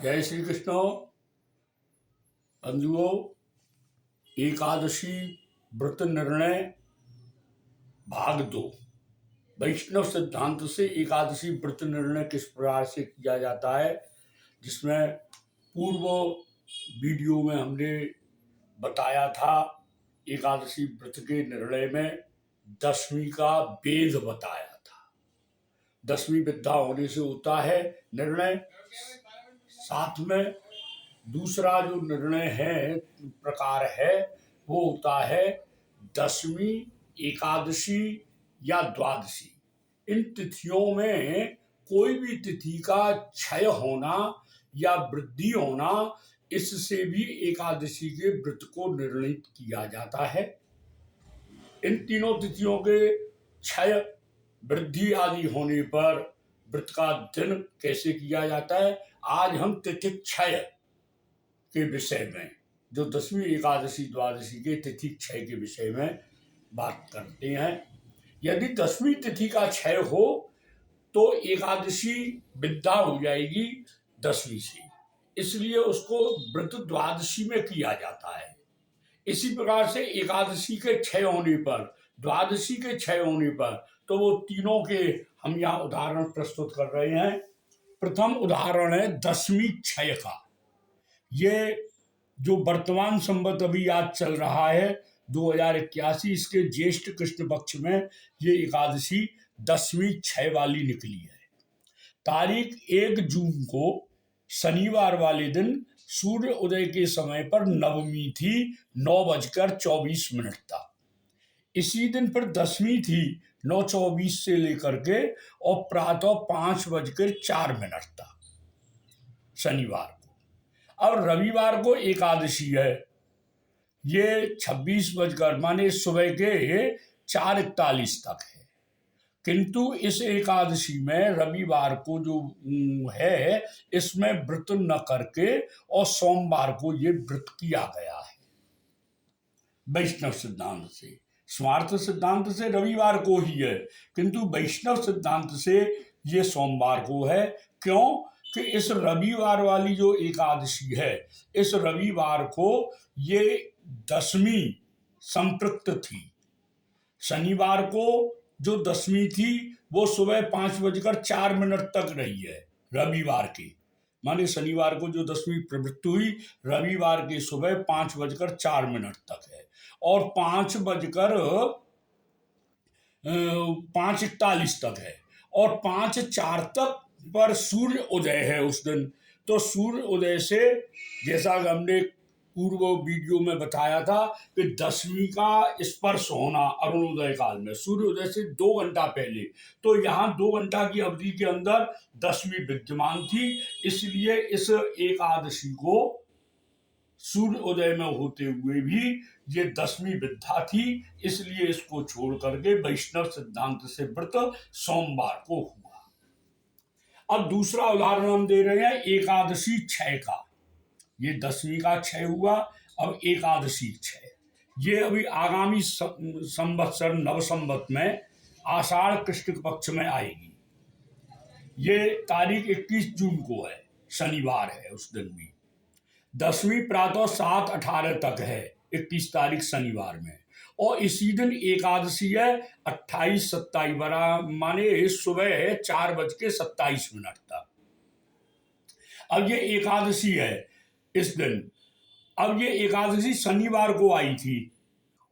जय श्री कृष्ण बंधुओं। एकादशी व्रत निर्णय भाग 2। वैष्णव सिद्धांत से एकादशी व्रत निर्णय किस प्रकार से किया जाता है, जिसमें पूर्व वीडियो में हमने बताया था। एकादशी व्रत के निर्णय में दशमी का वेद बताया था। दशमी विद्या होने से होता है निर्णय। साथ में दूसरा जो निर्णय है प्रकार है वो होता है दशमी, एकादशी या द्वादशी। इन तिथियों में कोई भी तिथि का क्षय होना या वृद्धि होना, इससे भी एकादशी के व्रत को निर्णित किया जाता है। इन तीनों तिथियों के क्षय, वृद्धि आदि होने पर व्रत का दिन कैसे किया जाता है, आज हम तिथि क्षय के विषय में, जो दशमी, एकादशी, द्वादशी के तिथि क्षय के विषय में बात करते हैं। यदि दशमी तिथि का क्षय हो तो एकादशी विद्या हो जाएगी दशमी से, इसलिए उसको व्रत द्वादशी में किया जाता है। इसी प्रकार से एकादशी के क्षय होने पर, द्वादशी के क्षय होने पर, तो वो तीनों के हम यहाँ उदाहरण प्रस्तुत कर रहे हैं। प्रथम उदाहरण है दशमी क्षय का। ये जो वर्तमान संवत अभी आज चल रहा है 2081, इसके ज्येष्ठ कृष्ण पक्ष में ये एकादशी दशमी क्षय वाली निकली है। तारीख 1 जून को शनिवार वाले दिन सूर्य उदय के समय पर नवमी थी, 9:24 था। इसी दिन पर दशमी थी 9:24 से लेकर के, और प्रातः 5:04 था शनिवार को। अब रविवार को एकादशी है, ये 26 माने सुबह के 4:41 तक है। किंतु इस एकादशी में रविवार को जो है, इसमें व्रत न करके और सोमवार को ये व्रत किया गया है वैष्णव सिद्धांत से। स्वार्थ सिद्धांत से रविवार को ही है, किंतु वैष्णव सिद्धांत से ये सोमवार को है। क्यों कि इस रविवार वाली जो एकादशी है, इस रविवार को ये दशमी संपृक्त थी। शनिवार को जो दशमी थी वो सुबह 5:04 तक रही है रविवार की, माने शनिवार को जो दशमी प्रवृत्त हुई रविवार के सुबह 5:04 तक है, और 5:41 तक है, और 5:04 तक पर सूर्य उदय है उस दिन। तो सूर्य उदय से, जैसा कि हमने पूर्व वीडियो में बताया था, कि दशमी का स्पर्श होना अरुणोदय काल में, सूर्योदय से 2 घंटा पहले, तो यहाँ 2 घंटा की अवधि के अंदर दशमी विद्यमान थी। इसलिए इस एकादशी को सूर्य उदय में होते हुए भी ये दशमी विद्या थी, इसलिए इसको छोड़ करके वैष्णव सिद्धांत से व्रत सोमवार को हुआ। अब दूसरा उदाहरण हम दे रहे हैं एकादशी क्षय का। ये दशमी का क्षय हुआ, अब एकादशी क्षय, ये अभी आगामी संवत्सर नव संवत में आषाढ़ कृष्ण पक्ष में आएगी। ये तारीख 21 जून को है, शनिवार है उस दिन भी। दशमी प्रातः 7:18 तक है, 21 तारीख शनिवार में, और इसी दिन एकादशी है 28-27 माने सुबह 4:27 तक। अब ये एकादशी है इस दिन। अब ये एकादशी शनिवार को आई थी,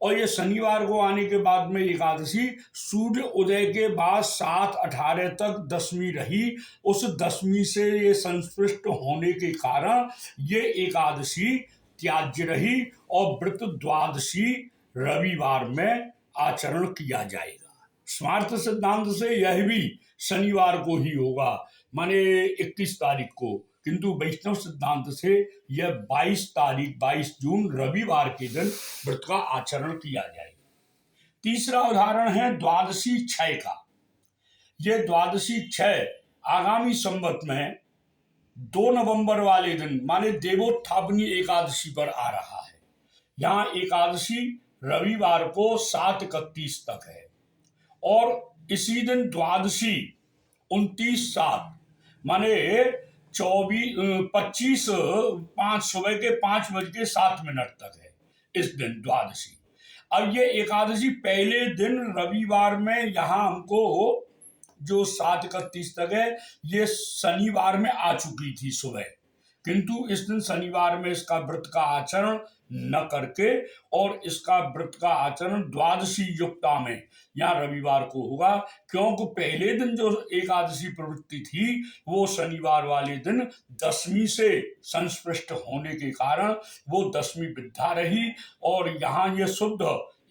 और ये शनिवार को आने के बाद में एकादशी सूर्य उदय के बाद 7:18 तक दशमी रही। उस दशमी से ये संस्पृष्ट होने के कारण ये एकादशी त्याज्य रही, और व्रत द्वादशी रविवार में आचरण किया जाएगा। स्वार्थ सिद्धांत से यह भी शनिवार को ही होगा, माने 21 तारीख को, किंतु वैष्णव सिद्धांत से यह 22 जून रविवार के दिन व्रत का आचरण किया जाएगा। तीसरा उदाहरण है द्वादशी क्षय का। यह द्वादशी क्षय आगामी संवत में 2 नवंबर वाले दिन, माने देवोत्थापनी एकादशी पर आ रहा है। यहाँ एकादशी रविवार को 7:31 तक है, और इसी दिन द्वादशी 29/7 माने 25 सुबह के 5:07 तक है इस दिन द्वादशी। अब ये एकादशी पहले दिन रविवार में यहाँ हमको जो 7:31 तक है ये शनिवार में आ चुकी थी सुबह, किंतु इस दिन शनिवार में इसका व्रत का आचरण न करके और इसका व्रत का आचरण द्वादशी युक्ता में या रविवार को होगा, क्योंकि पहले दिन जो एकादशी प्रवृत्ति थी वो शनिवार वाले दिन दशमी से संस्पृष्ट होने के कारण वो दशमी विद्या रही और यहाँ ये शुद्ध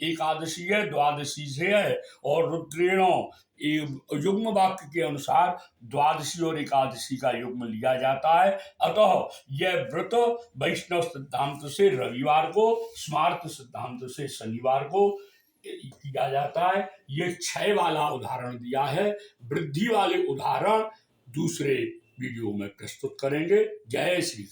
एकादशी है, द्वादशी से है और रुद्रेणो युग्म वाक्य के अनुसार द्वादशी और एकादशी का युग्म लिया जाता है। अतः यह व्रत वैष्णव सिद्धांत से रविवार को, स्मार्त सिद्धांत से शनिवार को किया जाता है। ये क्षय वाला उदाहरण दिया है, वृद्धि वाले उदाहरण दूसरे वीडियो में प्रस्तुत करेंगे। जय श्री